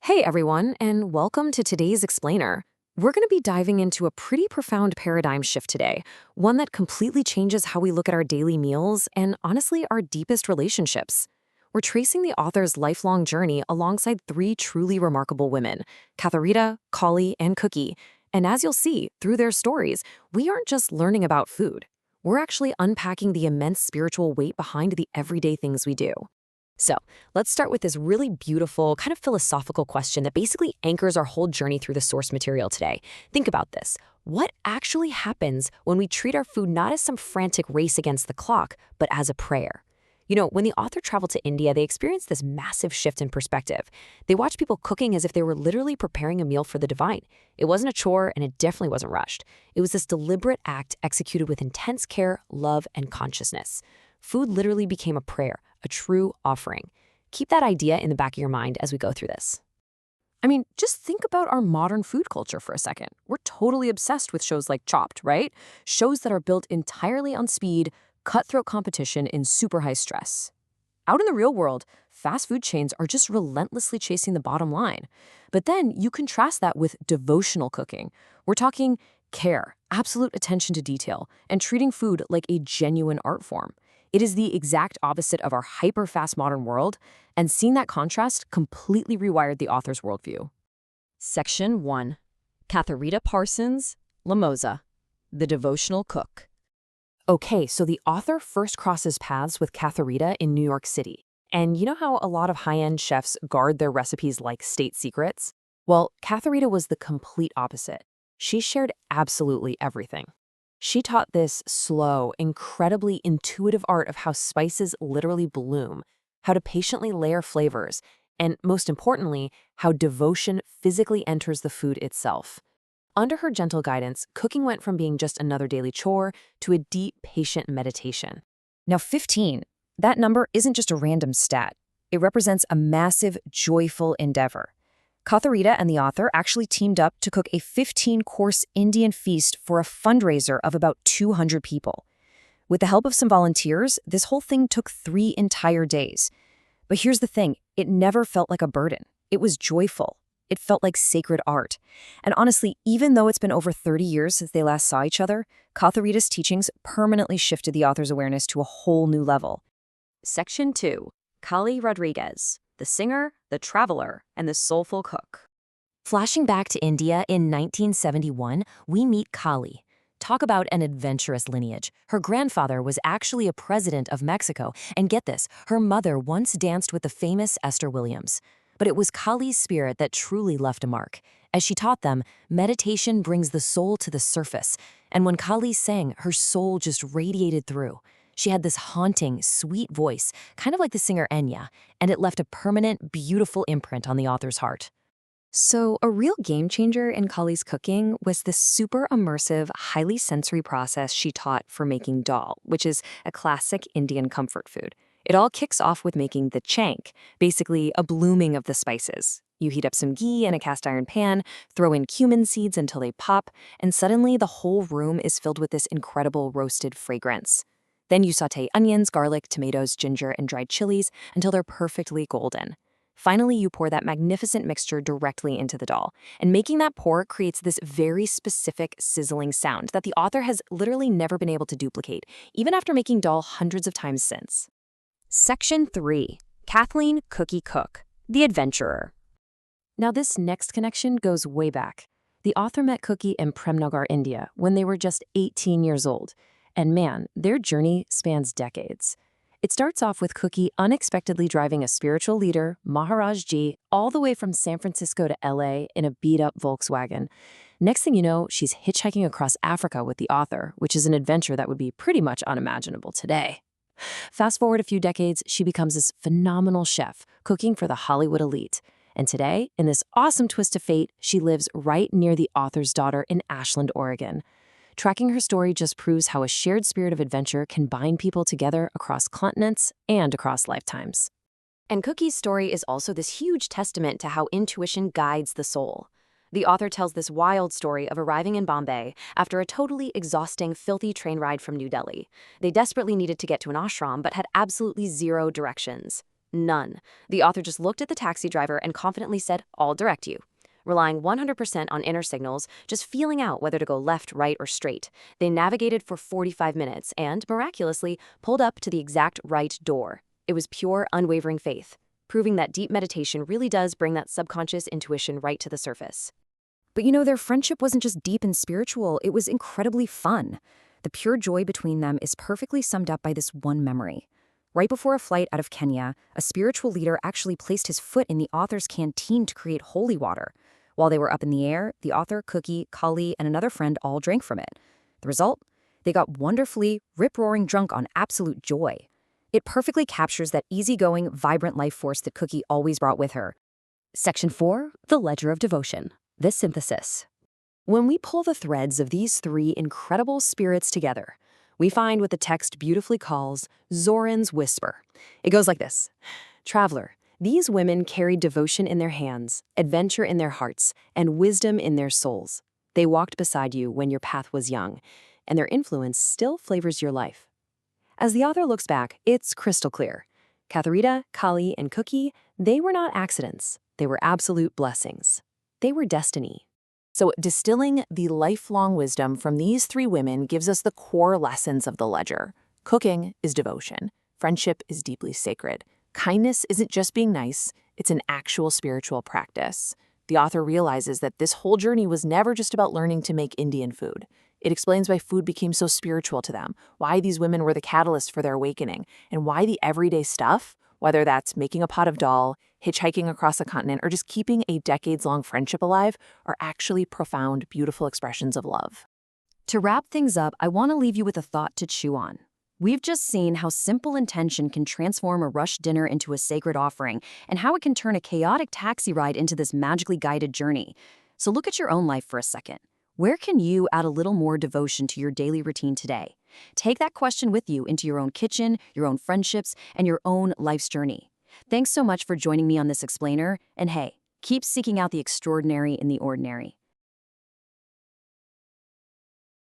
Hey everyone, and welcome to today's Explainer. We're going to be diving into a pretty profound paradigm shift today, one that completely changes how we look at our daily meals and, honestly, our deepest relationships. We're tracing the author's lifelong journey alongside three truly remarkable women, Katharita, Kali, and Cookie. And as you'll see, through their stories, we aren't just learning about food. We're actually unpacking the immense spiritual weight behind the everyday things we do. So, let's start with this really beautiful, kind of philosophical question that basically anchors our whole journey through the source material today. Think about this. What actually happens when we treat our food not as some frantic race against the clock, but as a prayer? When the author traveled to India, they experienced this massive shift in perspective. They watched people cooking as if they were literally preparing a meal for the divine. It wasn't a chore, and it definitely wasn't rushed. It was this deliberate act executed with intense care, love, and consciousness. Food literally became a prayer, a true offering. Keep that idea in the back of your mind as we go through this. Just think about our modern food culture for a second. We're totally obsessed with shows like Chopped, right? Shows that are built entirely on speed, cutthroat competition, and super high stress. Out in the real world, fast food chains are just relentlessly chasing the bottom line. But then you contrast that with devotional cooking. We're talking care, absolute attention to detail, and treating food like a genuine art form. It is the exact opposite of our hyper-fast modern world, and seeing that contrast completely rewired the author's worldview. Section 1. Katharita Parsons, Lamoza, the devotional cook. Okay, so the author first crosses paths with Katharita in New York City. And you know how a lot of high-end chefs guard their recipes like state secrets? Well, Katharita was the complete opposite. She shared absolutely everything. She taught this slow, incredibly intuitive art of how spices literally bloom, how to patiently layer flavors, and most importantly, how devotion physically enters the food itself. Under her gentle guidance, cooking went from being just another daily chore to a deep, patient meditation. Now, 15, that number isn't just a random stat. It represents a massive, joyful endeavor. Katharita and the author actually teamed up to cook a 15-course Indian feast for a fundraiser of about 200 people. With the help of some volunteers, this whole thing took 3 entire days. But here's the thing, it never felt like a burden. It was joyful. It felt like sacred art. And honestly, even though it's been over 30 years since they last saw each other, Katharita's teachings permanently shifted the author's awareness to a whole new level. Section 2. Kali Rodriguez, the singer, the traveler, and the soulful cook. Flashing back to India in 1971, we meet Kali. Talk about an adventurous lineage. Her grandfather was actually a president of Mexico, and get this, her mother once danced with the famous Esther Williams. But it was Kali's spirit that truly left a mark. As she taught them, meditation brings the soul to the surface, and when Kali sang, her soul just radiated through. She had this haunting, sweet voice, kind of like the singer Enya, and it left a permanent, beautiful imprint on the author's heart. So, a real game changer in Kali's cooking was this super immersive, highly sensory process she taught for making dal, which is a classic Indian comfort food. It all kicks off with making the chank, basically a blooming of the spices. You heat up some ghee in a cast iron pan, throw in cumin seeds until they pop, and suddenly the whole room is filled with this incredible roasted fragrance. Then you saute onions, garlic, tomatoes, ginger, and dried chilies until they're perfectly golden. Finally, you pour that magnificent mixture directly into the dal, and making that pour creates this very specific sizzling sound that the author has literally never been able to duplicate, even after making dal hundreds of times since. Section 3. Kathleen Cookie Cook, the adventurer. Now this next connection goes way back. The author met Cookie in Premnagar, India, when they were just 18 years old. And man, their journey spans decades. It starts off with Cookie unexpectedly driving a spiritual leader, Maharaj Ji, all the way from San Francisco to LA in a beat-up Volkswagen. Next thing you know, she's hitchhiking across Africa with the author, which is an adventure that would be pretty much unimaginable today. Fast forward a few decades, she becomes this phenomenal chef, cooking for the Hollywood elite. And today, in this awesome twist of fate, she lives right near the author's daughter in Ashland, Oregon. Tracking her story just proves how a shared spirit of adventure can bind people together across continents and across lifetimes. And Cookie's story is also this huge testament to how intuition guides the soul. The author tells this wild story of arriving in Bombay after a totally exhausting, filthy train ride from New Delhi. They desperately needed to get to an ashram but had absolutely zero directions. None. The author just looked at the taxi driver and confidently said, "I'll direct you." Relying 100% on inner signals, just feeling out whether to go left, right, or straight, they navigated for 45 minutes and, miraculously, pulled up to the exact right door. It was pure, unwavering faith, proving that deep meditation really does bring that subconscious intuition right to the surface. But their friendship wasn't just deep and spiritual, it was incredibly fun. The pure joy between them is perfectly summed up by this one memory. Right before a flight out of Kenya, a spiritual leader actually placed his foot in the author's canteen to create holy water. While they were up in the air, the author, Cookie, Kali, and another friend all drank from it. The result? They got wonderfully, rip-roaring drunk on absolute joy. It perfectly captures that easygoing, vibrant life force that Cookie always brought with her. Section 4, The Ledger of Devotion. The Synthesis. When we pull the threads of these three incredible spirits together, we find what the text beautifully calls Zoran's Whisper. It goes like this. Traveler, these women carried devotion in their hands, adventure in their hearts, and wisdom in their souls. They walked beside you when your path was young, and their influence still flavors your life. As the author looks back, it's crystal clear. Katharita, Kali, and Cookie, they were not accidents. They were absolute blessings. They were destiny. So distilling the lifelong wisdom from these three women gives us the core lessons of the ledger. Cooking is devotion. Friendship is deeply sacred. Kindness isn't just being nice, it's an actual spiritual practice. The author realizes that this whole journey was never just about learning to make Indian food. It explains why food became so spiritual to them, why these women were the catalyst for their awakening, and why the everyday stuff, whether that's making a pot of dal, hitchhiking across a continent, or just keeping a decades-long friendship alive, are actually profound, beautiful expressions of love. To wrap things up, I want to leave you with a thought to chew on. We've just seen how simple intention can transform a rushed dinner into a sacred offering, and how it can turn a chaotic taxi ride into this magically guided journey. So look at your own life for a second. Where can you add a little more devotion to your daily routine today? Take that question with you into your own kitchen, your own friendships, and your own life's journey. Thanks so much for joining me on this explainer, and hey, keep seeking out the extraordinary in the ordinary.